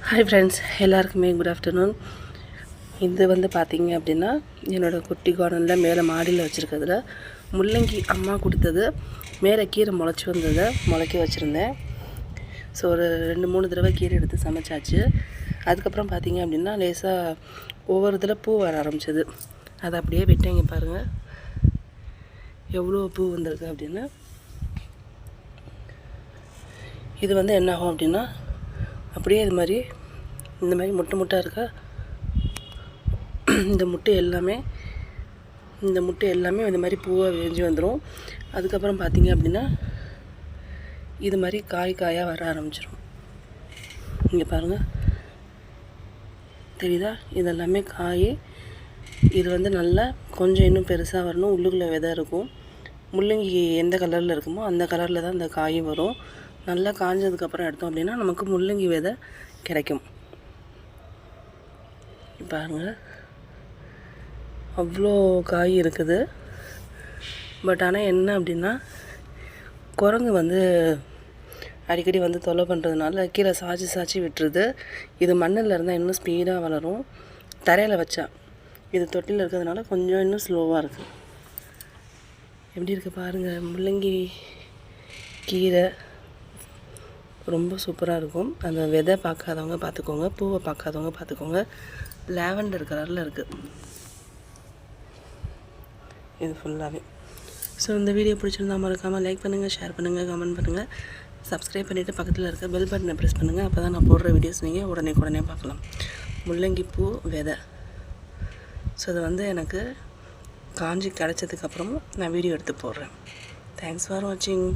Hi friends, எல்லாருக்குமே good afternoon. இது வந்து பார்த்திங்க அப்படின்னா என்னோடய குட்டி கார்டனில் மேலே மாடியில் வச்சுருக்கிறதுல முள்ளங்கி அம்மா கொடுத்தது. மேலே கீரை முளைச்சி வந்ததை முளைக்க வச்சுருந்தேன். ஸோ ஒரு 2-3 தடவை கீரை எடுத்து சமைச்சாச்சு. அதுக்கப்புறம் பார்த்திங்க அப்படின்னா லேசாக ஒவ்வொரு இதில் பூ வர ஆரம்பிச்சது. அதை அப்படியே விட்டேங்க. பாருங்கள் எவ்வளோ பூ வந்திருக்கு அப்படின்னு. இது வந்து என்ன ஆகும் அப்படின்னா அப்படியே இது மாதிரி இந்த மாதிரி முட்டை இருக்கா, இந்த முட்டை எல்லாமே இந்த மாதிரி பூவாக விரிஞ்சு வந்துடும். அதுக்கப்புறம் பார்த்திங்க அப்படின்னா இது மாதிரி காயாக வர ஆரம்பிச்சிடும். இங்கே பாருங்கள், தெரியுதா? இதெல்லாமே காய். இது வந்து நல்லா கொஞ்சம் இன்னும் பெருசாக வரணும். உள்ளுக்குள்ளே விதை இருக்கும். முள்ளங்கி எந்த கலரில் இருக்குமோ அந்த கலரில் தான் இந்த காய் வரும். நல்லா காஞ்சதுக்கப்புறம் எடுத்தோம் அப்படின்னா நமக்கு முள்ளங்கி விதை கிடைக்கும். பாருங்கள், அவ்வளோ காய் இருக்குது. பட் ஆனால் என்ன அப்படின்னா குரங்கு வந்து அடிக்கடி வந்து தொல்லை பண்ணுறதுனால கீழே சாய்ச்சி விட்டுருது. இது மண்ணில் இருந்தால் இன்னும் ஸ்பீடாக வளரும். தரையில் வச்சா இது தொட்டியில் இருக்கிறதுனால கொஞ்சம் இன்னும் ஸ்லோவாக இருக்குது. எப்படி இருக்குது பாருங்கள். முள்ளங்கி கீரை ரொம்ப சூப்பராக இருக்கும். அந்த விதை பார்க்காதவங்க பார்த்துக்கோங்க, பூவை பார்க்காதவங்க பார்த்துக்கோங்க. லாவெண்டர் கலரில் இருக்குது இது ஃபுல்லாகவே. ஸோ இந்த வீடியோ பிடிச்சிருந்தா மறக்காமல் லைக் பண்ணுங்கள், ஷேர் பண்ணுங்கள், கமெண்ட் பண்ணுங்கள். சப்ஸ்கிரைப் பண்ணிவிட்டு பக்கத்தில் இருக்க பெல் பட்டனை ப்ரெஸ் பண்ணுங்கள். அப்போ தான் நான் போடுற வீடியோஸ் நீங்கள் உடனே பார்க்கலாம். முள்ளங்கி பூ விதை. ஸோ அது வந்து எனக்கு காஞ்சி கிடச்சதுக்கப்புறமும் நான் வீடியோ எடுத்து போடுறேன். தேங்க்ஸ் ஃபார் வாட்சிங்.